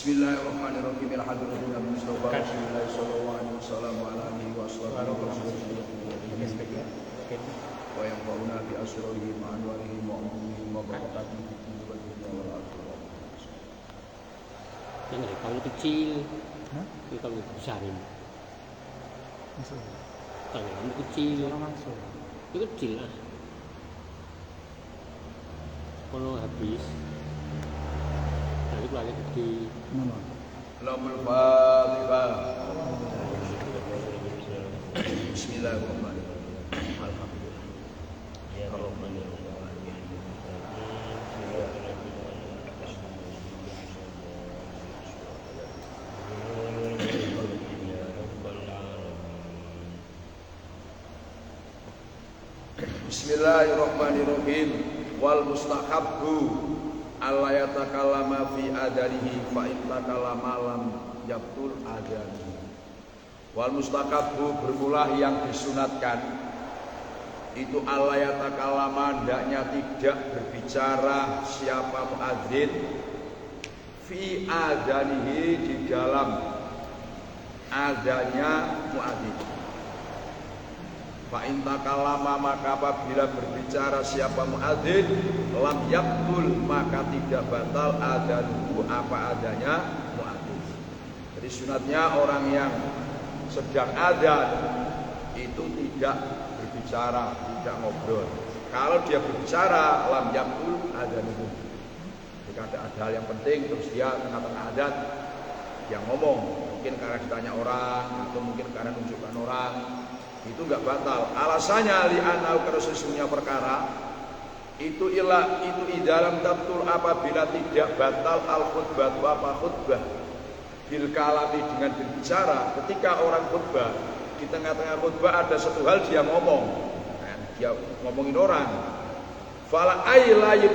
Bismillahirrahmanirrahim. Alhamdulillah Mustafa Rasulullah sallallahu alaihi wasallam wa alihi wasallam wa yang fauna bi asrarihi wa anwarihi wa umurihi wa barakatuhu fi dunya wal akhirah. Yang kalau kecil, ini kalau besar ini. Kalau kamu kecil, itu kecil lah. Kalau habis, nanti lagi gede. Lamul Fatihah. Bismillahirrahmanirrahim. Alhamdulillah. Bismillahirrahmanirrahim. Wal mustahabbu alla yatakallama fi adanihi fa in takallama lam yabtul adanihi. Wal mustahabbu bermula yang disunatkan itu alla yatakallama hendaknya tidak berbicara siapa muadzin fi adanihi di dalam adanya muadzin. Fa in takallama maka apabila berbicara siapa muadzin lam yaqtul maka tidak batal adzanhu apa adanya muadzin. Jadi sunatnya orang yang sedang adzan itu tidak berbicara, tidak ngobrol. Kalau dia berbicara lam yaqtul adzanhu. Jika ada hal yang penting terus dia tengah-tengah adzan dia ngomong, mungkin karena ditanya orang atau mungkin karena nunjukkan orang, itu enggak batal. Alasannya li'anau karena sesungguhnya perkara itu dalam tabtul apabila tidak batal al khutbah apa khutbah bil kalami dengan berbicara. Ketika orang khutbah di tengah-tengah khutbah ada satu hal dia ngomong, dia ngomongin orang, fala alayib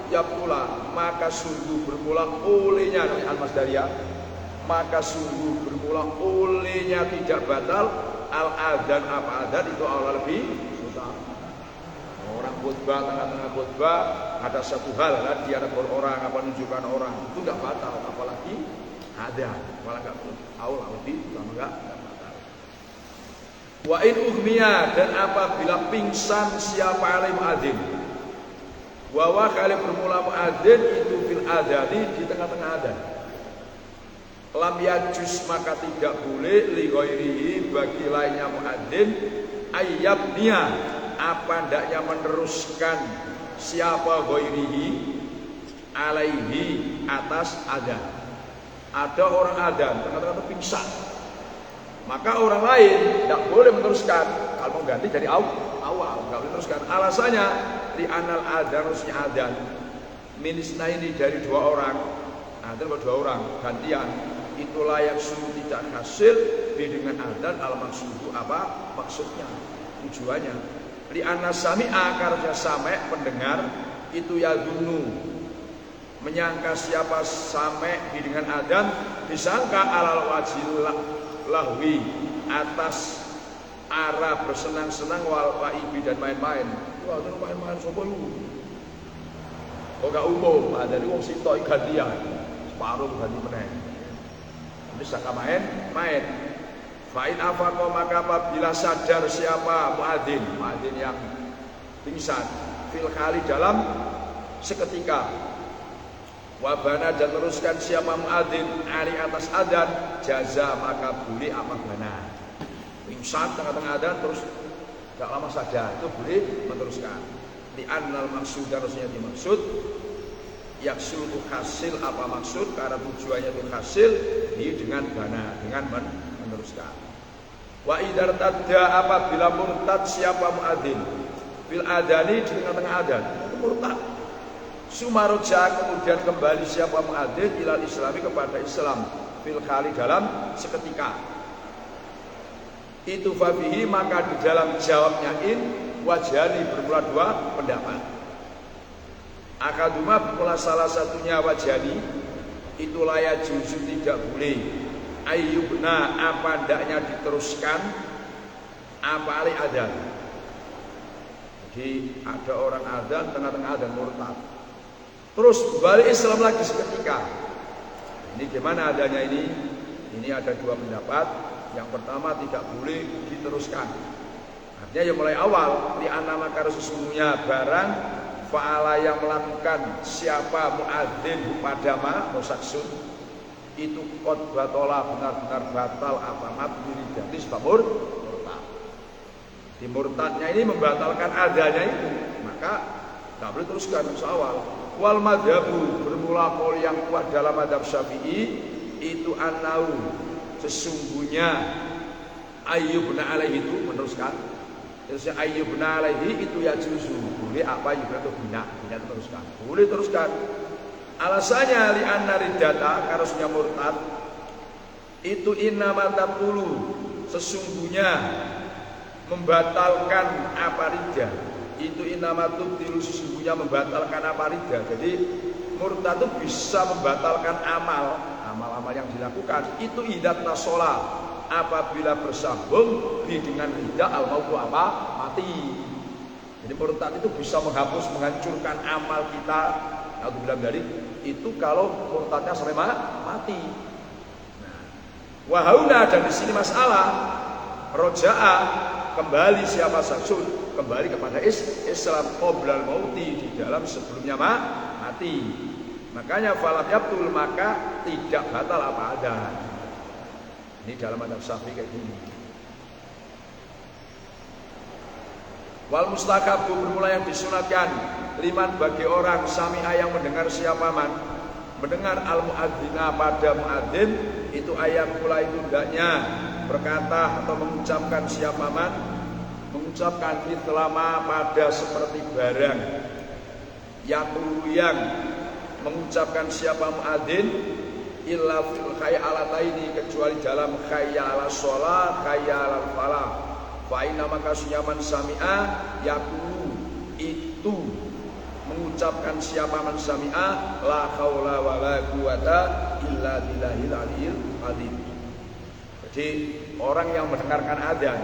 yapula maka sungguh bermula olehnya al-masdariyah maka sungguh bermula olehnya tidak batal al-adzan apa adzan itu Allah lebih utama. Orang khutbah tengah-tengah khutbah ada satu hal kan dia negur orang apa nunjukkan orang itu enggak batal apalagi adzan malah enggak Allah lebih utama enggak batal. Wa in ughmiya dan apabila pingsan siapa alim adzin wa kali bermula muadzin itu fil adzani di tengah-tengah adzan lam yajus maka tidak boleh li ghairihi bagi lainnya muadzin ayyabniya apa hendaknya meneruskan siapa ghairihi alaihi atas adzan. Ada orang adzan tengah-tengah pingsan maka orang lain tidak boleh meneruskan. Kalau mau ganti dari awal nggak boleh teruskan. Alasannya di anal adzan harusnya adzan minisna ini dari dua orang adzan dua orang gantian itu layak suruh tidak hasil dengan adzan al maksudu apa maksudnya tujuannya li anna sami'a karena sami' pendengar itu ya dunu menyangka siapa sami' dengan adzan disangka alal wajil lahwi atas arah bersenang-senang wal waibi dan main-main. Wah itu main-main sapa lu kok gak umum dari wong sitok gantian separuh ganti meneh bisa main. Fa'in afaqo maka apabila sadar siapa muadzin yang pingsan fil khali dalam seketika wabana dan teruskan siapa muadzin ali atas adzan jaza maka boleh apa bana pingsan tengah-tengah adzan terus gak lama sadar itu boleh meneruskan di annal maksud harusnya dimaksud yaksul itu hasil apa maksud karena tujuannya itu hasil dengan bana dengan meneruskan. Wa idar tadda apabila murtad siapa muadzin fil adani di tengah-tengah adzan itu murtad. Sumaroja kemudian kembali siapa muadzin ilal islami kepada Islam fil khali dalam seketika. Itu fabihi maka di dalam jawabnya in wajani bermula dua pendapat. Akaduma bermula salah satunya wajani itu layak juzu tidak boleh ayyubna apa hendaknya diteruskan apa ali adzan. Jadi ada orang adzan tengah-tengah adzan murtad terus balik Islam lagi seketika Ini gimana adanya ini? Ini ada dua pendapat. Yang pertama tidak boleh diteruskan. Artinya ya mulai awal li anna maka sesungguhnya barang fa'ala yang melakukan siapa muadzin pada musaksun itu qad batola benar-benar batal apa mabdiri jadi sebab murtad. Di murtadnya ini membatalkan adanya itu, maka tidak boleh teruskan awal. Wal madhabu bermula qaul yang kuat dalam madhab Syafi'i itu annau sesungguhnya ayyubna alaihi itu meneruskan. Terusnya ayyubna alaihi itu ya juzu boleh apa yubna itu bina teruskan. Boleh teruskan. Alasannya li anna riddata karusnya murtad itu innama tabtulu sesungguhnya membatalkan apa riddah. Itu inamatul tiru sesungguhnya membatalkan apa ridha. Jadi murtad itu bisa membatalkan amal-amal yang dilakukan. Itu idat nasola apabila bersambung dengan ridha al-mautu apa mati. Jadi murtad itu bisa menghapus, menghancurkan amal kita. Aku bilang dari itu kalau murtadnya sampai mati. Nah, wahauna dan di sini masalah roja'a kembali siapa saksun kembali kepada Islam qoblal mauti di dalam sebelumnya mati. Makanya falam yabtul maka tidak batal apa ada. Ini dalam madhab Syafi'i kayak gini. Wal mustaqab bermula yang disunatkan liman bagi orang sami'a yang mendengar siapa man mendengar al muadzina pada muadzin itu ayat mulai itu hendaknya berkata atau mengucapkan siapa man mengucapkan selama pada seperti barang yang mengucapkan siapa muadzin illa fil khayalataini kecuali dalam khayal sholat khayal falah fa inna maka sunyaman sami'a yaqulu itu mengucapkan siapa man sami'a la haula wala quwata illa billahil aliyil azim. Jadi orang yang mendengarkan adzan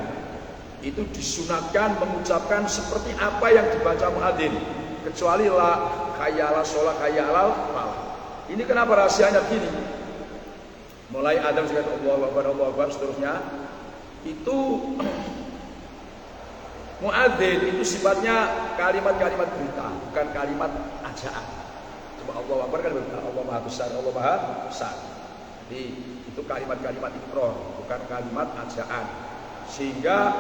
itu disunatkan mengucapkan seperti apa yang dibaca muadzin kecuali la khayala sholat khayalal falah. Ini kenapa rahasianya begini? Mulai adzan sampai Allahu Akbar seterusnya itu muadzin itu sifatnya kalimat-kalimat berita, bukan kalimat ajaan. Cuma Allahu Akbar kan berita, Allah Maha Besar, Allah Maha Besar. Jadi itu kalimat-kalimat ikrar, bukan kalimat ajaan. Sehingga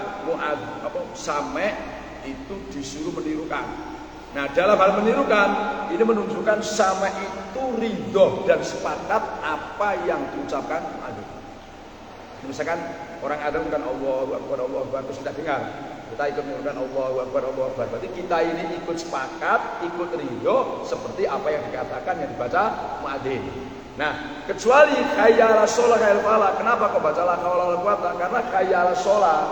same itu disuruh menirukan. Nah dalam hal menirukan ini menunjukkan same itu ridho dan sepakat apa yang diucapkan muadzin. Misalkan orang Adam kan Allahu Akbar terus tidak dengar. Kita ikut menirukan Allahu Akbar. Berarti kita ini ikut sepakat, ikut ridho seperti apa yang dikatakan yang dibaca muadzin. Nah, kecuali khayal sholat khayal falah. Kenapa kau baca la haula wala quwata? Karena khayal sholat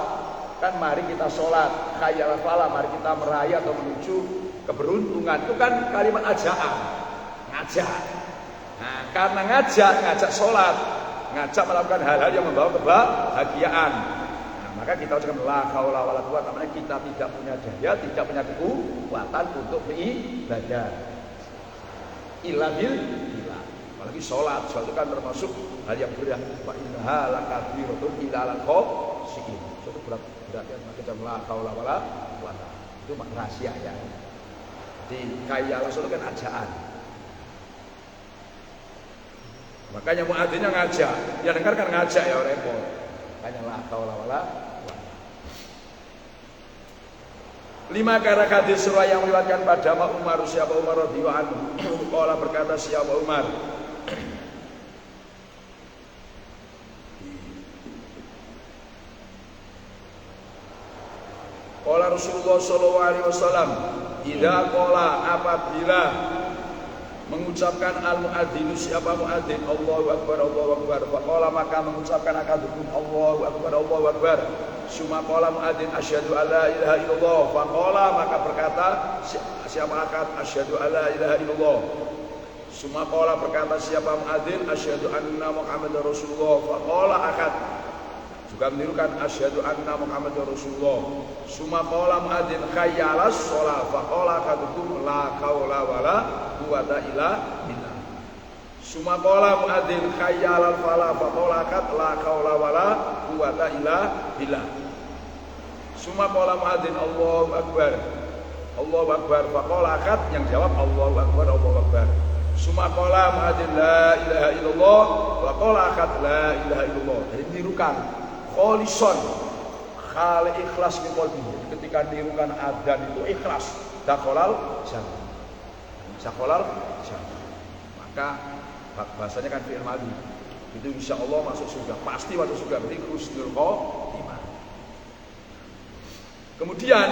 kan mari kita sholat, khayal falah mari kita meraih atau menuju keberuntungan. Itu kan kalimat ajaan, ngajak. Nah, karena ngajak sholat, ngajak melakukan hal-hal yang membawa kebahagiaan. Nah, maka kita ucapkan la haula wala quwata. Namanya kita tidak punya daya, tidak punya kekuatan untuk beribadah. Illa billah. Apalagi sholat itu kan termasuk hal yang berat. Wa innaha lakabiratun illa alal khashiin. Itu berat ya macam la haula wala quwata. Itu rahasia ya. Di kaya Rasul kan ajaan. Makanya muadzinnya ngajak, yang dengar kan ngajak ya repot. Hanya la haula wala quwata. 5 karena hadis surah yang meriwayatkan pada Umar siapa Umar radhiyallahu anhu. Qala berkata siapa Umar Qala Rasulullah sallallahu alaihi wasallam idza qala apabila mengucapkan al-muadzin siapa muadzin Allahu akbar faqala maka mengucapkan akadukum Allahu akbar summa qala muadzin asyhadu alla ilaha illallah faqala maka berkata siapa akad asyhadu alla ilaha illallah summa qala berkata siapa muadzin asyhadu anna muhammadar rasulullah faqala akad juga menirukan asyhadu anna muhammadar rasulullah summa qala muadzin khayyalas shalah faqala akadukum la haula wala quwata illa billah Suma qala muadzin hayya 'alal falah faqala kat la qaula wala quwata illa billah. Suma qala muadzin Allahu akbar. Allahu akbar faqala kat yang jawab Allahu akbar Allahu akbar. Suma qala muadzin la ilaha illallah faqala kat la ilaha illallah. Jadi nirukan kholison khali ikhlas min qalbi. Ketika nirukan adzan itu ikhlas dakhalal jannah. Dakhalal jannah. Maka bahasanya kan fi'il madhi. Itu insya Allah masuk surga, pasti masuk surga. Berarti husnul khotimah. Kemudian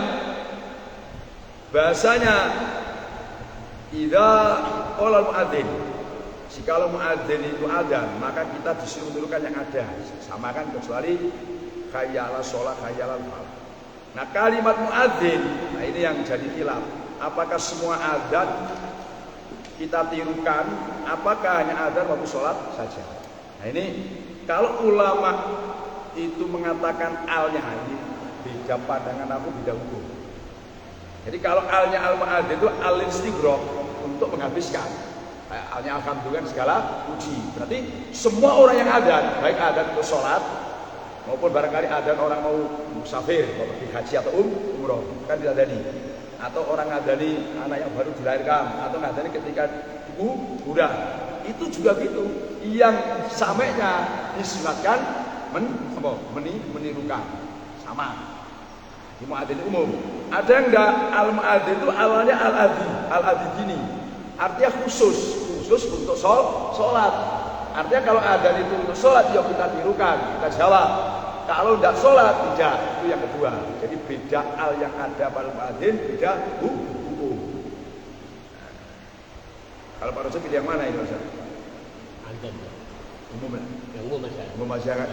bahasanya idza qala muadzin. Jikalau muadzin itu adzan, maka kita disuruh menirukan yang ada. Sama kan kecuali hayya 'alas shalah, hayya 'alal falah. Nah, kalimat muadzin, nah ini yang jadi khilaf. Apakah semua adzan kita tirukan, apakah hanya adzan waktu sholat saja? Nah ini kalau ulama itu mengatakan alnya, ini beda pandangan aku, beda hukum. Jadi kalau alnya al-muadzin itu al-istighraq untuk menghabiskan. Alnya alhamdulillah segala puji. Berarti semua orang yang adzan, baik adzan untuk sholat maupun barangkali adzan orang mau musafir, mau pergi haji atau umroh, kan tidak jadi. Atau orang ngadani anak yang baru dilahirkan, atau ngadani ketika kuburan, itu juga gitu. Yang samanya disunatkan menirukan sama. Di muadzin umum. Ada yang enggak, al-muadzin itu awalnya al-adzi gini. Artinya khusus untuk sholat. Artinya kalau adzan itu untuk sholat, ya kita tirukan, kita jawab. Kalau tidak sholat, tidak. Itu yang kedua. Jadi beda al yang ada pada muadzin, beda hukum. Kalau Pak Rasul pilih yang mana itu Ustaz? Adzan. Umum. Yang umum Mas. Umum masyarakat.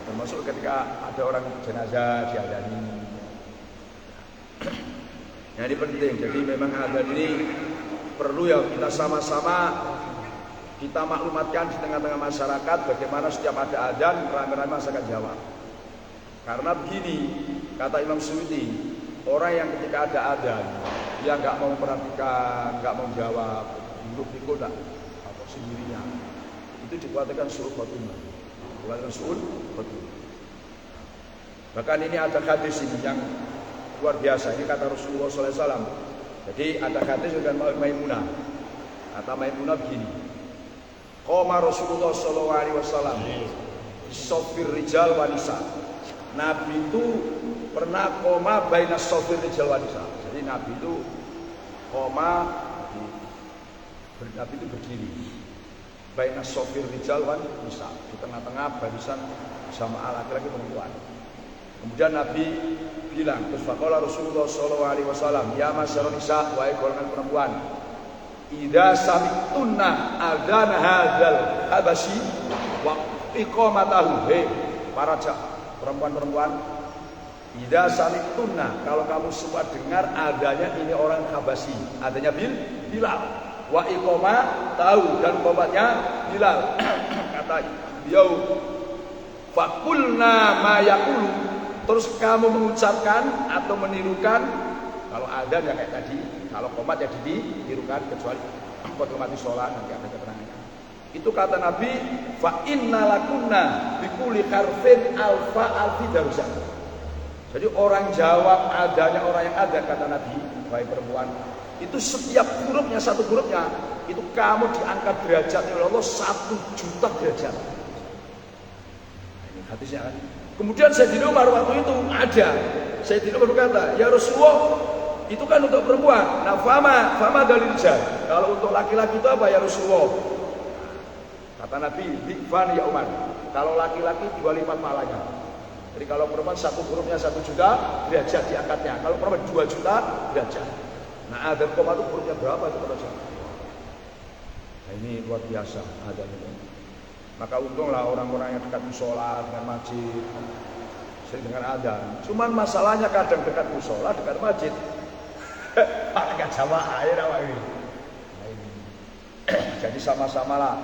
Termasuk ketika ada orang jenazah diadani. Nah, ini penting. Jadi memang adzan ini perlu ya kita sama-sama kita maklumatkan di tengah-tengah masyarakat bagaimana setiap ada adzan rame-rame masyarakat jawab. Karena begini, kata Imam Suyuti, orang yang ketika ada adzan dia nggak mau perhatikan, nggak mau jawab, duduk tak atau sendirinya, itu dikhawatirkan su'ul khotimah. Dikhawatirkan su'ul khotimah. Bahkan ini ada hadis ini yang luar biasa. Ini kata Rasulullah SAW. Jadi ada hadis dengan Maimunah. Kata Maimunah begini. Qoma Rasulullah SAW sofir rijal wanisa. Nabi itu pernah koma baina sofir rijal wanisa. Jadi Nabi itu koma, Nabi itu berdiri baina sofir rijal wanisa, di tengah-tengah barisan sama laki-laki perempuan. Kemudian Nabi bilang, terus faqala Rasulullah SAW, ya masyarun nisa, wahai golongan perempuan, idza sami'tunna adzan hadzal habasyi wa iqamatahu. Hei para perempuan-perempuan, idza sami'tunna, kalau kamu semua dengar adanya ini orang Habasyi, adanya Bilal, wa iqamatahu, dan qomatnya Bilal. Kata beliau, faqulna ma yaqulu, terus kamu mengucapkan atau menirukan. Kalau adzan ya kayak tadi, kalau qomat ya ditirukan, kecuali qomat mati sholat nanti ada keterangan. Itu kata Nabi, fa inna lakunna bikulli harfin alfa alfi darusan. Jadi orang jawab adanya orang yang ada, kata Nabi, wahai perempuan, itu setiap hurufnya, satu hurufnya itu kamu diangkat derajat oleh Allah 1.000.000 derajat. Ini hadisnya kan. Kemudian Sayyidina Umar waktu itu ada. Sayyidina Umar berkata, ya Rasulullah, itu kan untuk perempuan. Nah, fama dalil rijal. Kalau untuk laki-laki itu apa ya Rasulullah? Kata Nabi, bikfan ya Umar. Kalau laki-laki 2 lipat pahalanya. Jadi kalau perempuan satu hurufnya 1.000.000 derajat diangkatnya. Kalau perempuan 2 juta derajat. Nah, ada koma itu hurufnya berapa itu derajat? Nah, ini luar biasa adanya. Maka untunglah orang-orang yang dekat musola dengan masjid, sering dengan adzan. Cuman masalahnya kadang dekat musola, dekat masjid, malah nggak jamaah air awak ini. Jadi sama-samalah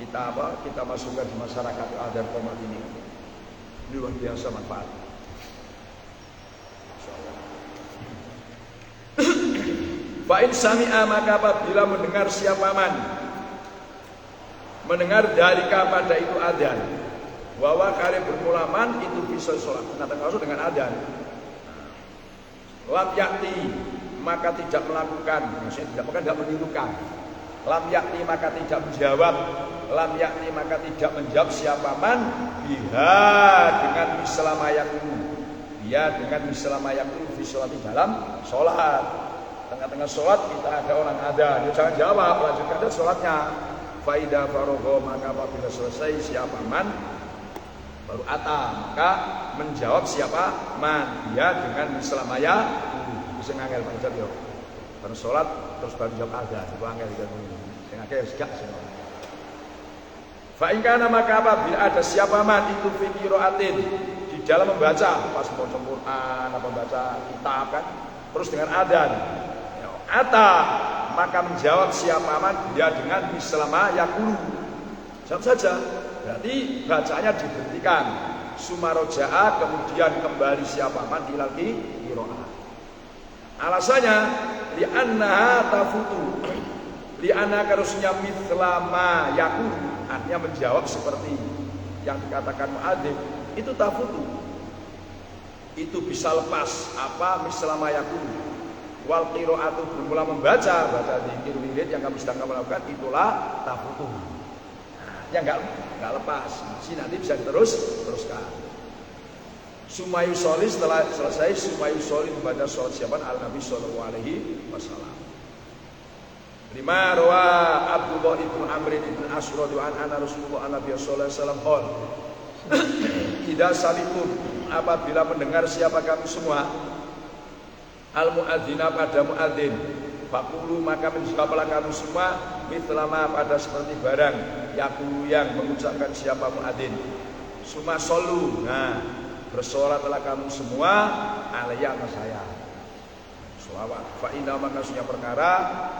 kita masukkan di masyarakat adzan qomat ini. Ini luar biasa manfaat. Fa in sami'a, maka apabila mendengar siapa man mendengar dalika pada itu adzan. Bahwa kalian bermulaman itu bisa sholat. Nah, termasuk dengan adzan. Lam yakti maka tidak melakukan, maksudnya tidak menirukan. Lam yakti maka tidak menjawab. Lam yakti maka tidak menjawab siapa man biha dengan mislama yakulu. Dia dengan mislama yakulu fi sholat di dalam sholat. Tengah-tengah sholat kita ada orang ada, dia jangan jawab, lanjutkan aja sholatnya. Faidah farogo maka apabila selesai siapa man baru ata maka menjawab siapa man dia dengan mislama yakulu. Bisa ngangel pancet yo. Baru sholat terus baru jawab ada, itu angel gitu. Sing akeh wis gak sing. Fa in kana maka apabila ada siapa man itu fi qiraatin di dalam membaca pas maca Quran apa baca kitab kan terus dengan adzan. Ya, ata maka menjawab siapa man dia dengan mislama yaqulu. Jawab saja. Berarti bacanya diberhentikan. Sumaroja'a kemudian kembali siapa man ilal qiraah. Alasannya li'annaha tafutu. Li'anna karusnya mithlama yaqulu, artinya menjawab seperti yang dikatakan muadzin itu tafutu. Itu bisa lepas apa mislama yaqulu. Wal qiraatu bermula membaca di wirid yang kami sedang melakukan itulah tafutu. Yang enggak lepas. Nanti bisa teruskan. Sumayu soli setelah selesai sumayu soli membaca sholat siapan al Nabi Sallallahu Alaihi Wasallam. 5 rawa Abdullah ibn Amr ibn As radhiyallahu anhu Rasulullah Nabi Sallallahu Alaihi Wasallam qol idza sami'tum apabila mendengar siapa kamu semua al muadzina pada muadzin faqulu maka menjawablah kamu semua mithlama pada seperti barang yaqulu yang mengucapkan siapa muadzin summa shollu. Nah, bersolatlah kamu semua alaiya atas saya. Sholawat. Fa inna maka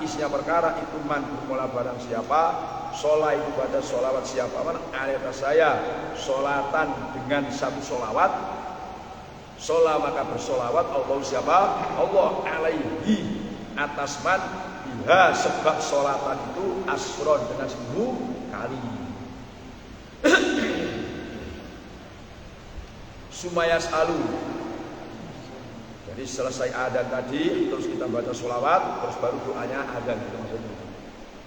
isinya perkara itu man bermula barang siapa sholat itu pada sholawat siapa man alaiya atas saya sholatan dengan satu sholawat sholat maka bersolawat Allah siapa Allah alaihi atas man biha sebab sholatan itu asron dengan 1000 kali. Sumayas alu. Jadi selesai adzan tadi terus kita baca sholawat terus baru doanya adzan itu maksudnya.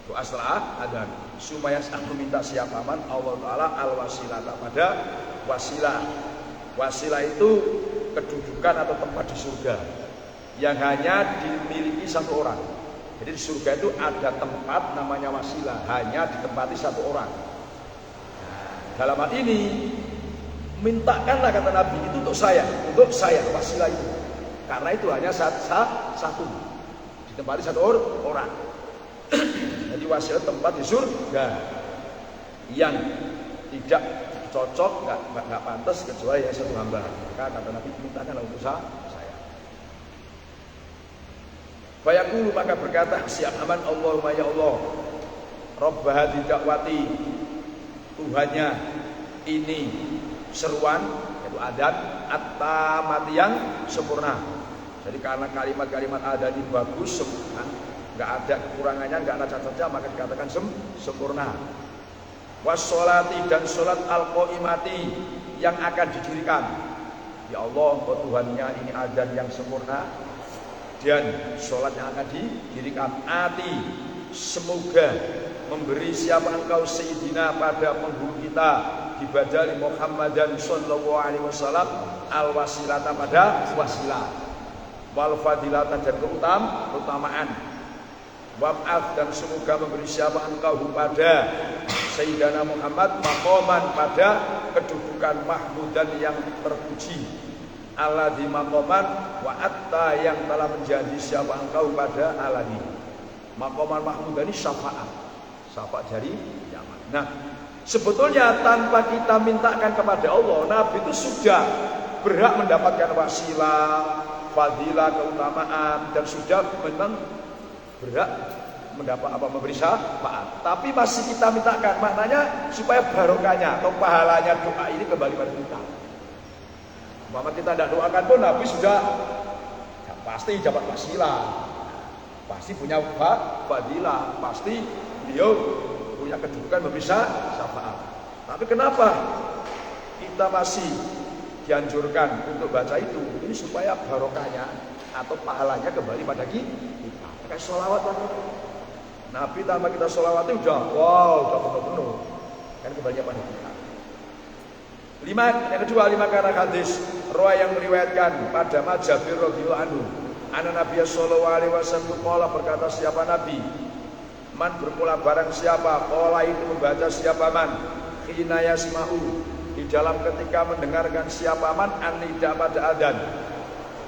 Doa setelah adzan. Sumayas alu minta siapa man Allah Taala al wasilata pada wasilah. Wasilah itu kedudukan atau tempat di surga yang hanya dimiliki satu orang. Jadi di surga itu ada tempat namanya wasilah hanya ditempati satu orang. Dalam hal ini mintakanlah kata Nabi itu untuk saya wasilah itu karena itu hanya satu ditempati satu orang. Jadi wasilah tempat di surga yang tidak cocok nggak pantas kecuali yang satu hamba. Maka kata Nabi mintakanlah untuk saya. Fayaqulu maka berkata siap aman Allahumma ya Allah Rabb hadhihi da'wati Tuhannya ini seruan yaitu adzan at-tamati yang sempurna. Jadi karena kalimat-kalimat adzan ini bagus sempurna, enggak ada kekurangannya, enggak ada cacatnya, maka dikatakan sempurna. Was-sholati dan salat al-qaimati yang akan didirikan. Ya Allah, Tuhannya ini adzan yang sempurna dan salat yang akan didirikan. Ati semoga memberi siapa engkau sayyidina pada penghulu kita dibadali Muhammadan sallallahu alaihi wasallam al wasilata pada wasilah wal fadilata dan keutamaan wab'ath dan semoga memberi siapa engkau pada sayyidina Muhammad maqaman pada kedudukan mahmudan yang terpuji alladzi maqaman wa atta yang telah menjadi siapa engkau pada alladzi maqaman mahmudan ini syafaat dari kiamat. Nah, sebetulnya tanpa kita mintakan kepada Allah, Nabi itu sudah berhak mendapatkan wasilah, fadilah, keutamaan dan sudah memang berhak mendapat memberi syafaat. Tapi masih kita mintakan, maknanya supaya barokahnya atau pahalanya doa ini kembali pada kita. Muhammad kita tidak doakan pun Nabi sudah pasti dapat wasilah, pasti punya fadilah, pasti beliau punya kedudukan memberi syafaat. Tapi kenapa kita masih dianjurkan untuk baca itu? Ini supaya barokahnya atau pahalanya kembali pada kita. Kayak sholawat lah. Nabi tanpa kita sholawat itu udah penuh. Kan kembalinya pada kita. Yang kedua, karena hadis Roa yang meriwayatkan pada Jabir radhiyallahu anhu, anna Nabi sallallahu alaihi wasallam qala, berkata siapa Nabi, man bermula barang siapa, qala itu membaca siapa man, khina yasma'u, di dalam ketika mendengarkan siapa man, an-nida pada adzan,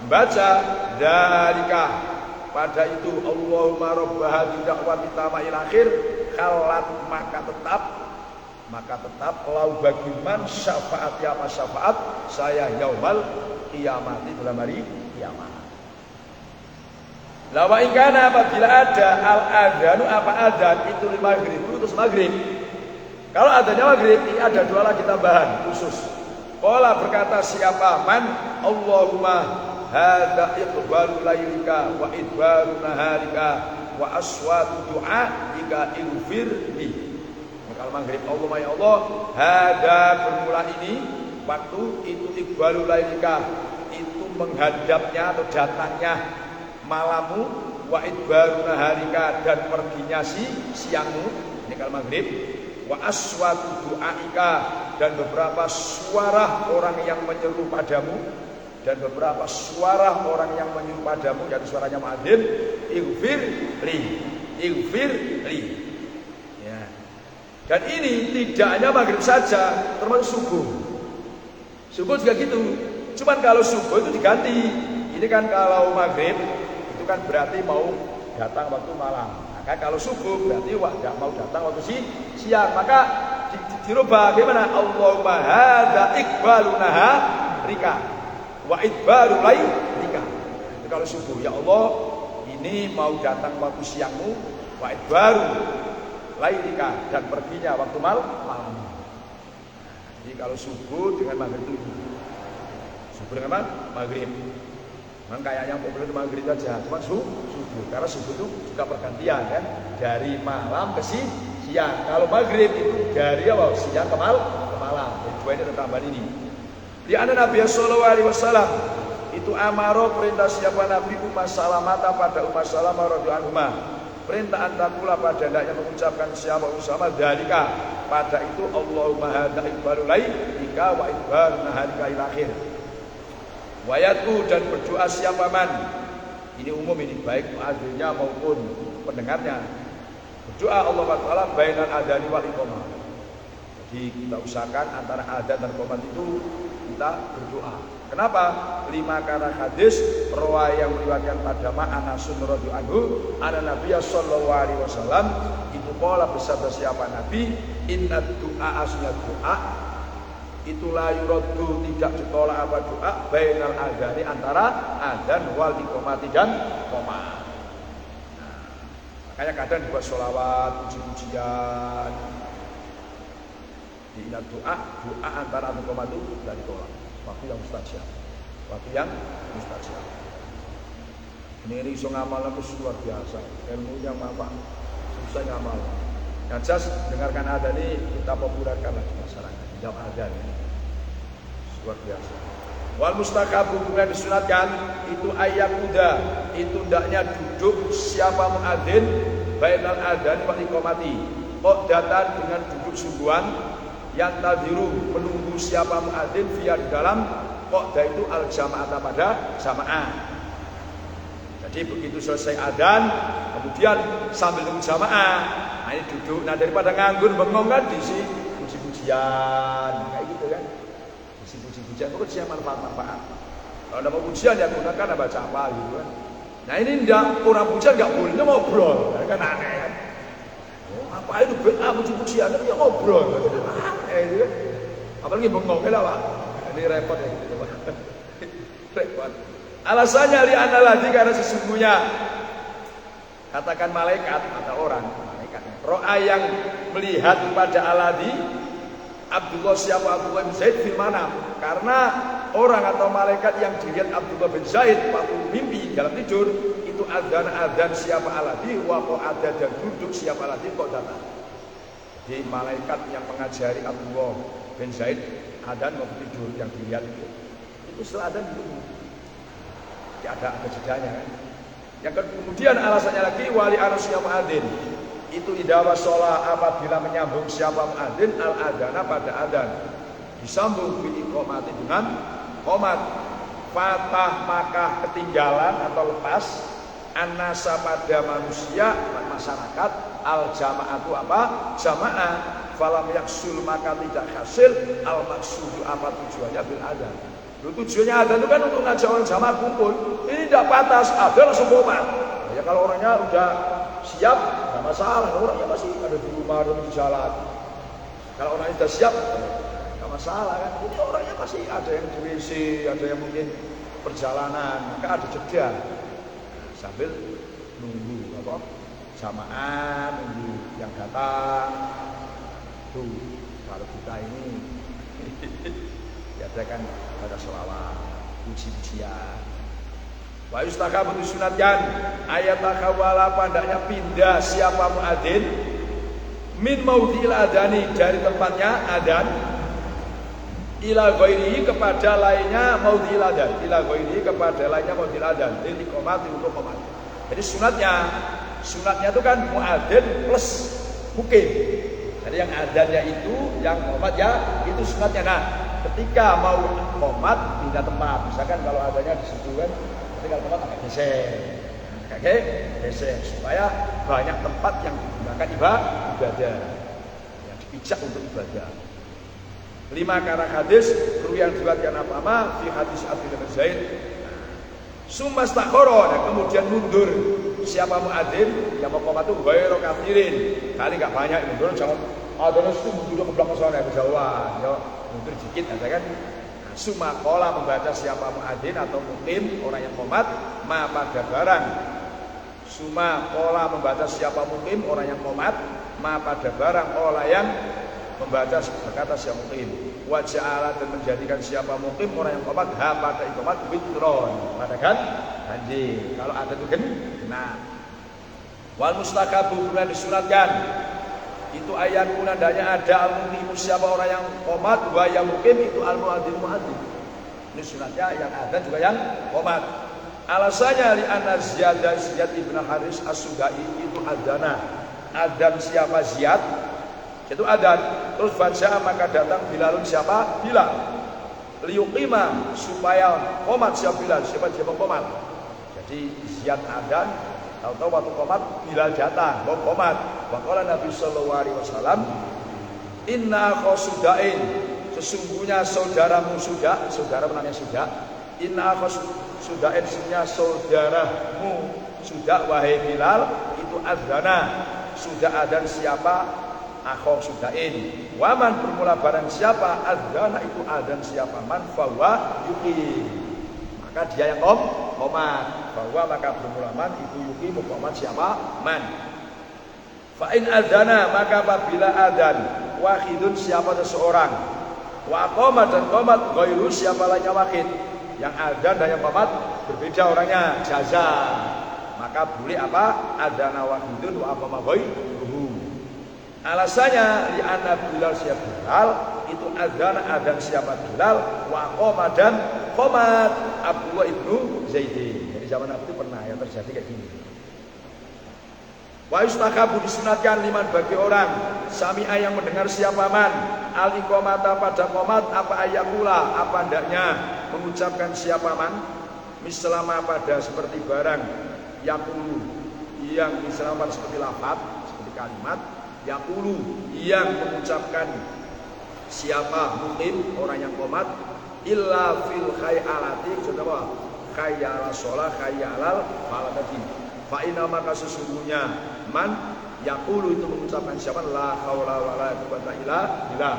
baca dalika pada itu, Allahumma rabba hadhihi da'wati tama'il akhir, khalat maka tetap lau bagiman syafaat ya apa syafaat saya yaumal kiamati, dalam hari kiamat. Lawa ingkana apabila ada al-adhanu apa adzan itu maghrib terus maghrib. Kalau adanya maghrib ini ada dua lagi tambahan khusus. Qala berkata siapa man, Allahumma hadza iqbalu lailika wa idbaru naharika wa aswatu du'a ika ighfirli. Kalau maghrib, Allahumma ya Allah, hada bermula ini waktu itu iqbalul lailika, itu menghadapnya atau datangnya malammu, wa idbaru naharika, dan perginya siangmu. Ini kalau maghrib. Wa aswatu du'aika, dan beberapa suara orang yang menyeru padamu, dan beberapa suara orang yang menyeru padamu, yaitu suaranya muadzin, ighfirli. Dan ini tidak hanya maghrib saja, termasuk subuh. Subuh juga gitu. Cuman kalau subuh itu diganti. Ini kan kalau maghrib itu kan berarti mau datang waktu malam. Maka kalau subuh berarti tidak mau datang waktu siang. Maka dirubah bagaimana? Allahumma hadza iqbalu naharika wa idbaru lailika. Kalau subuh, ya Allah, ini mau datang waktu siangmu, wa idbaru lailika, dan perginya waktu malam. Jadi kalau subuh dengan maghrib itu subuh dengan maghrib. Memang kayaknya populer itu maghrib saja, cuma subuh. Karena subuh itu juga pergantian kan, dari malam ke siang. Kalau maghrib itu dari siang ke malam. Jadi dua ini ada tambahan ini. Di anna Nabi sallallahu alaihi wasallam itu amaro, perintah siapa Nabi Umma Salamata pada Umma Salamah radhiyallahu anha, perintah antakula pada hendaknya mengucapkan siapa Usama dalika pada itu, Allahumma hadza iqbalu lailika wa idbaru naharika ila akhir. Wayatu, dan berdoa siapa man, ini umum, ini baik muadzirnya maupun pendengarnya, berdoa Allah Ta'ala bainal adani wal iqamah. Jadi kita usahakan antara adzan dan iqamah itu kita berdoa. Kenapa? Karena hadis rawa yang meriwayatkan pada Anas radhiyallahu anhu, ana Nabi sallallahu alaihi wasallam itu qala, bersabda siapa Nabi, inna du'a asna du'a itu la yuraddu, tidak ditolak apa doa, bainal adzani, antara adzan wal iqamati dan qamah. Makanya kadang dibuat sholawat, puji-pujian. Di doa antara adzan qamah itu tidak ditolak. Waktu yang mustajab. Ini iso ngamal itu luar biasa. Ilmunya apa? Susah ngamal. Yang jelas dengarkan adzan ini kita populerkan di masyarakat. Jawab adzan luar biasa. Wal mustaqab, hubungan disunatkan itu ayat kuda, itu hendaknya duduk siapa muadzin bainal adzan wal iqamati. Datang dengan duduk sungguhan, yang tadiru menunggu siapa muadzin via di dalam qada itu al jamaah pada jamaah. Jadi begitu selesai adzan kemudian sambil nunggu jamaah, nah ini duduk. Nah daripada nganggur bengong kan diisi puji-pujian kayak gitu kan, diisi puji-pujian itu kan manfaat-manfaat. Kalau ada mau pujian ya gunakan baca apa gitu kan. Nah ini enggak, orang pujian enggak boleh ngobrol kan, aneh kan. Apa itu puji-pujian itu ya ngobrol gitu. Itu kan. Apalagi bengong lah Pak. Ini repot ya gitu Pak. Repot. Alasannya li'anna ladzi, karena sesungguhnya katakan malaikat atau orang, malaikat ro'a yang melihat pada aladzi Abdullah, siapa Abdullah bin Zaid fil manam, karena orang atau malaikat yang dilihat Abdullah bin Zaid waktu mimpi dalam tidur itu adzan siapa aladzi wa qa'ada, dan duduk siapa aladzi kok datang. Di malaikat yang mengajari Abdullah bin Zaid adzan waktu tidur yang dilihat itu setelah adzan itu ada jedanya kan. Yang kemudian alasannya lagi wali anusnya muadzin itu idza wasala apabila menyambung siapa muadzin al adzana pada adzan disambung bil iqamati dengan qomat fatah maka ketinggalan atau lepas annasa pada manusia masyarakat al jamaatu apa jamaah falam yaksul maka tidak hasil al maksudu apa tujuannya bil adzan. Tujuannya adzan itu kan untuk ngajak orang jamaah kumpul. Ini tidak batas adzan langsung qomat. Ya kalau orangnya udah siap nggak masalah, orangnya masih ada di rumah atau di jalan. Kalau orangnya sudah siap nggak masalah kan. Ini orangnya masih ada yang di WC, ada yang mungkin perjalanan, maka ada jeda sambil nunggu apa jamaah, nunggu yang datang. Tuh kalau kita ini diadakan pada sholawat puji-pujian. Wa yustakabu disunatkan ayat takawala pandaknya pindah siapa muadzin min maudhil adani dari tempatnya adzan ila ghairihi kepada lainnya maudhil adzan ila ghairihi kepada lainnya maudhil adzan lil iqamati untuk qomat. Jadi sunatnya itu kan muadzin plus mukim. Jadi yang adzannya itu yang qomat ya itu sunatnya. Nah ketika mau qomat pindah tempat, misalkan kalau adanya di situ kan ketika qomat agak geser supaya banyak tempat yang digunakan ibadah yang dipijak untuk ibadah. 5 karena hadis yang diriwayatkan apa fi hadis Abdullah bin Zaid summa stakhara dan kemudian mundur siapa muadzin yang mau qomat itu ghairu kathirin kali enggak banyak mundur jangan ada itu mundur ke belakang sana kejauhan ya mundur dikit ada kan. Summa qala membaca siapa muadzin atau mukim orang yang qomat ma pada barang. Summa qala membaca siapa mukim orang yang qomat ma pada barang orang yang membaca berkata siapa mukim wa ja'ala dan menjadikan siapa mukim orang yang qomat ha pada iqamat witron pada kan ganjil kalau ada itu genap. Wal mustakabu kemudian disunatkan itu ayat kunandanya ada al-muqimu siapa orang yang qomat wa yang mukim itu al-muadzin muadzin. Ini sunatnya yang ada juga yang qomat. Alasannya li anna Ziyad ibn Haris as-Sudai itu adzana. Adzan siapa Ziyad? Itu adzan. Terus baca maka datang Bilalun siapa? Bilal. Liyuqima supaya qomat siapa Bilal? Siapa qomat? Jadi Ziyad adzan atau waktu qomat Bilal datang mau qomat. Waqala Nabi sallallahu alaihi wasallam inna khasudain sesungguhnya saudaramu sudah saudara namanya sudah inna khasudain sesungguhnya saudaramu sudah wahai Bilal itu adzana sudah adzan siapa akho sudain waman bermula barang siapa adzana itu adzan siapa man fawa yuqim maka dia yang qomat bahwa maka bermula man itu yuqim qomat siapa man. Fa'in adzana maka apabila adzan wahidun siapa seseorang wa aqama dan qomat ghairu siapa lainnya wahid yang adzan dan yang qomat berbeda orangnya jaza maka boleh apa adzana wahidun wa aqama ghairuhu. Alasannya li anna Bilal siapa Bilal itu adzan siapa Bilal wa aqama dan qomat Abdullah ibnu Zaid. Jadi zaman Abu itu pernah yang terjadi kayak gini. Wa yustakabu disunatkan liman bagi orang sami'a yang mendengar siapa man al-iqamata pada qomat apa ayakula apa hendaknya mengucapkan siapa man misalama pada seperti barang yaqulu yang misalama seperti lafaz seperti kalimat yaqulu yang mengucapkan siapa muqim orang yang qomat illa fil khayalati sudah apa khayala sholah khayalal falatati fa'ina maka sesungguhnya man yaqulu itu mengucapkan siapa la haula wala quwwata illa billah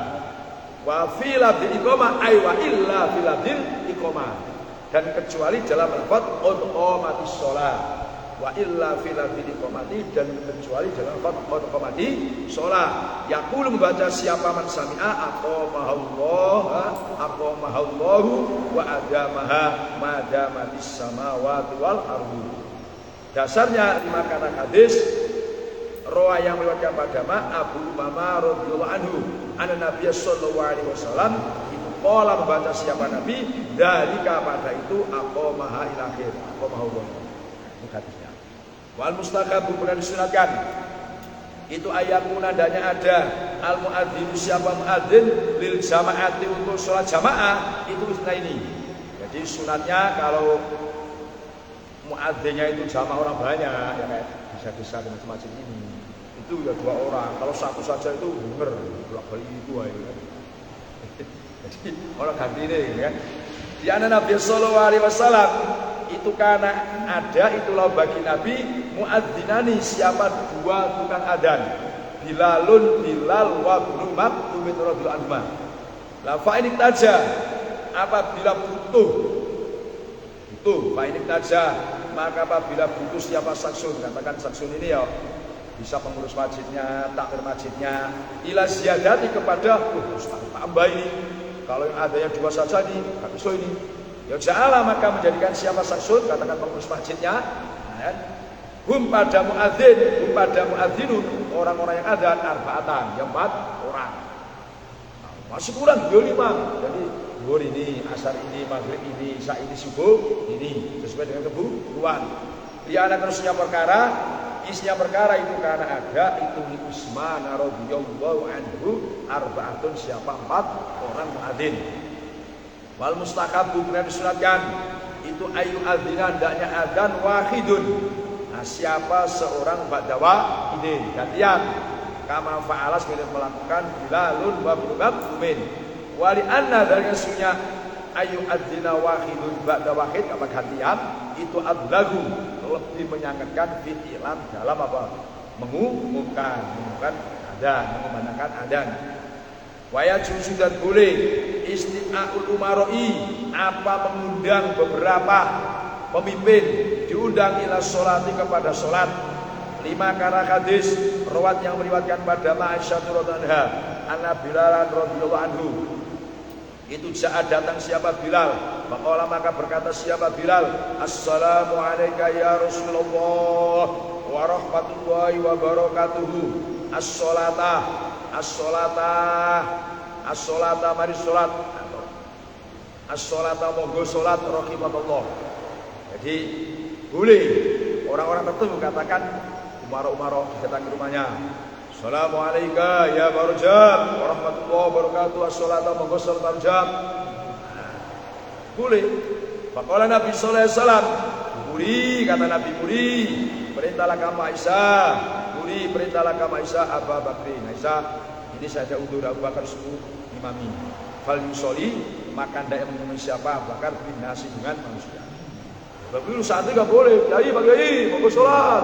wa fi labdil iqamah ay wa illa fi labdil iqamah dan kecuali dalam lafaz qamatis shalah wa illa fi labdil iqamati dan kecuali dalam lafaz qamati shalah yaqulu membaca siapa man sami'a aqamahallahu wa adamaha madamatis samawati wal ardi. Dasarnya 5 kata hadis Roa yang meriwayatkan pada Abu Umamah radhiyallahu anhu, anna Nabi sallallahu alaihi wasallam itu qala membaca siapa Nabi dari pada itu aqamaha ila akhir. Aqamaha hadisnya. Wal mustaqabu benar disunatkan itu ayakuna adanya ada al muadzin siapa muadzin lil jamaati untuk sholat jamaah itu ini. Jadi sunatnya kalau muadzinnya itu jamaah orang banyak ya kayak bisa di masjid ini itu ya 2 orang. Kalau satu saja itu bener bolak-balik itu ayo. Jadi orang ganti ini kan. Di ana Nabi sallallahu alaihi wasallam itu karena ada itulah bagi Nabi muadzinani siapa 2 tukang adzan. Bilal wa Ibnu Maktum radhiyallahu anhu. La fa ini taja apabila butuh fa ini taja maka apabila butuh siapa saksun, katakan saksun ini ya bisa pengurus masjidnya, takmir masjidnya, ila ziyadati kepada tambah ini. Kalau yang adanya 2 saja nih, nggak bisa ini. Ya ja'ala maka menjadikan siapa saksun, katakan pengurus masjidnya, hum pada muadzinun, orang-orang yang adzan arba'atan, yang 4 orang. Nah, masih kurang 5. Jadi zuhur ini, asar ini, maghrib ini, isya ini, subuh ini sesuai dengan kebutuhan. Dia anak isinya perkara itu karena ada itu di Utsman radhiyallahu anhu arba'atun siapa 4 orang muadzin. Wal mustaqabu benar disunatkan itu ayu adzina hendaknya adzan wahidun. Nah, siapa seorang ba'dawa ini gantian kama fa'alas bila melakukan bilalun wa Maktumin. Wali anna dari sunya ayu adzina wahidun ba'da wahid apa gantian itu adlagu lebih menyangatkan fi'lan dalam apa mengumumkan adzan, mengumandangkan adzan. Waya juzu dan boleh isti'aul umaroi apa mengundang beberapa pemimpin diundang ila sholati kepada sholat. 5 karena hadis rawat yang meriwayatkan pada Aisyah radhiyallahu anha anna Bilal radhiyallahu anhu itu saat datang siapa Bilal maka berkata siapa Bilal assalamu alayka ya Rasulullah wa rahmatullahi wa barakatuhu as-sholata mari sholat as-sholata monggo sholat rahimatullah. Jadi boleh orang-orang tertentu katakan umaro datang ke rumahnya assalamualaikum ya barujab warahmatullahi wabarakatuh as-sholata monggo sholat barujab. Boleh. Faqala Nabi sallallahu alaihi wasallam buri kata Nabi buri perintahlah kamu Aisyah buri perintahlah kamu Aisyah Abu Bakrin Aisyah ini saya undur Abu Bakar suku imami fal yusolli maka anda yang mengenai siapa Abu Bakar bin nasi dengan manusia. Tapi saat itu gak boleh jadi pagi monggo sholat.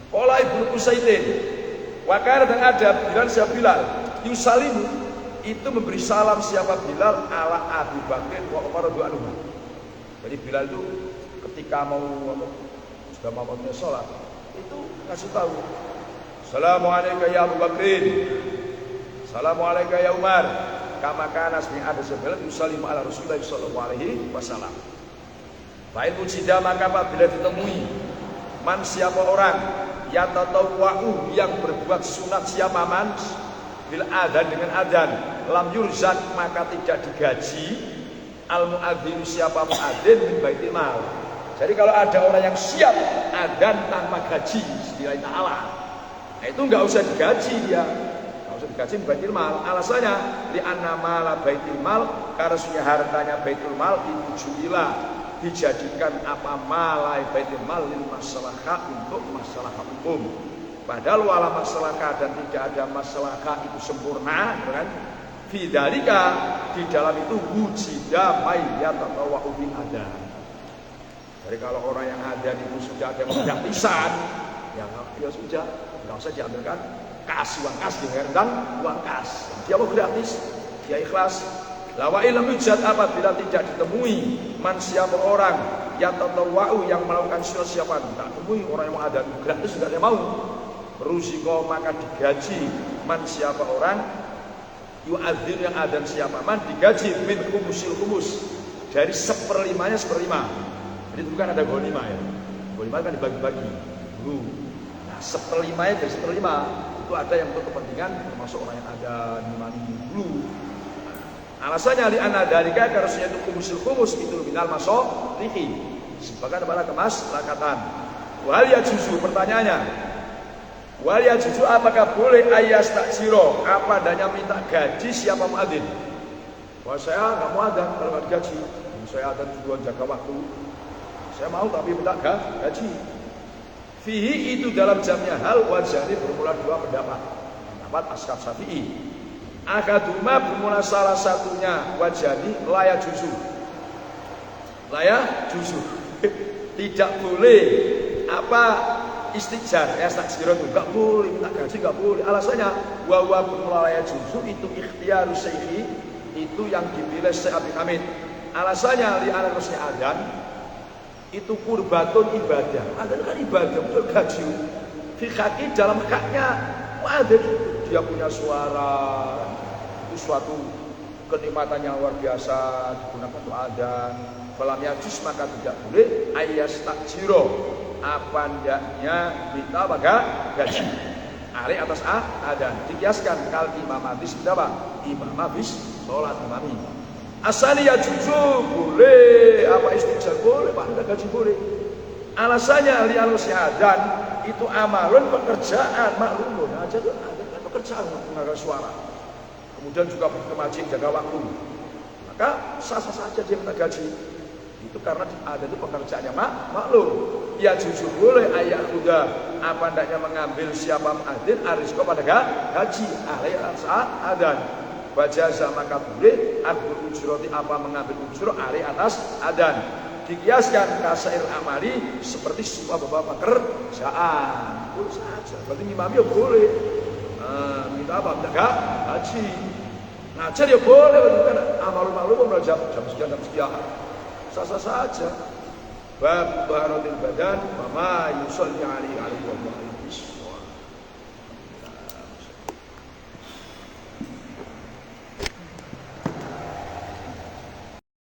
Qala Ibnu Usaidin wakar dan ada Bilal siapa Bilal yusalimu itu memberi salam siapa Bilal ala Abu Bakar wa Umar radhiyallahu anhu. Jadi Bilal itu ketika sudah mau sholat itu kasih tahu assalamualaikum ya Abu Bakrin assalamualaikum ya Umar kama kana ada sebelah yusallimu ala Rasulullah sallallahu alaihi wasallam. Fa'in ujida maka apabila ditemui man siapa orang yatatawwa'u yang berbuat sunat siapa man bil adzan dengan adzan lam yurzak maka tidak digaji al muadzin siapa muadzin min baitil mal. Jadi kalau ada orang yang siap adzan tanpa gaji lillahi taala, nah itu enggak usah digaji dia. Enggak usah digaji min baitil mal. Alasannya li anna mala baitil mal karena sunya hartanya baitul mal itu juila dijadikan apa malai baitul mal lil maslahah untuk masalah umum. Padahal wala maslahah dan tidak ada maslahah itu sempurna, kan? Fidzalika di dalam itu wujida mayyat atau wa'ubi ada. Jadi kalau orang yang ada itu sudah ada gratisan, ya sudah, nggak usah diambilkan kas uang kas dengan uang kas. Dia mau gratis, dia ikhlas. Lawa ilam ujat apabila tidak ditemui man siapa orang yang tatawau yang melakukan siapa tidak temui orang yang ada gratis juga dia mau rusiko maka digaji man siapa orang yu'adzir yang adzan siapa man digaji min khumusil khumus dari 1/5-nya 1/5. Jadi itu bukan ada ghanimah ya. Ghanimah kan dibagi-bagi dulu. seperlima dari seperlima itu ada yang untuk kepentingan termasuk orang yang ada ngimami dulu. Alasannya li anna dalika harusnya itu khumus itu minal masolih sebagai pada kemaslahatan. Wal ya juzu pertanyaannya. Wal ya juzu apakah boleh ayas takjiro apa adanya minta gaji siapa muadzin? Wah saya nggak mau adzan kalau nggak gaji. Saya adzan tujuan jaga waktu. Saya mau tapi minta gaji. Fihi itu dalam jamnya hal wajani bermula dua pendapat. Pendapat Ashab Syafi'i. Akaduma bermula salah satunya wajani layak juzu. Layak juzu. Tidak boleh apa istijar ya takjiro itu enggak boleh minta gaji enggak boleh. Alasannya wa bermula layak juzu itu ikhtiar syekhi itu yang dipilih Syekh Abi Hamid. Alasannya li ana rusnya adzan itu kurbatun ibadah. Adzan kan ibadah, betul gaji. Fi haqi dalam haknya muadzin dia punya suara itu suatu kenikmatan yang luar biasa digunakan untuk adzan. Falam yajuz maka tidak boleh ayas takjiro apa hendaknya kita baga gaji. Ali atas adzan dikiaskan kal imam habis berapa? Imam habis sholat imami. Asali ya jujur boleh, apa istijar boleh, pak anda gaji boleh. Alasannya lianus adzan itu amalun pekerjaan maklum aja tuh ada pekerjaan mengenal suara. Kemudian juga kemajin jaga waktu. Maka sah-sah saja dia minta gaji. Itu karena ada itu pekerjaan yang maklum. Ya jujur boleh ayah kuda apa hendaknya mengambil siapa muadzin arisko pada gaji alai saat adzan. Wajaza maka boleh akhdul ujrati apa mengambil ujur ari atas adzan. Dikiaskan kasair amali seperti semua beberapa pekerjaan. Boleh saja. Berarti imam ya boleh. Minta apa? Minta gaji. Ngajar ya boleh. Kan amal maklum jam sekian jam sekian. Sah-sah saja. Bab baharatil badan, mama yusolli alaihi wa sallam.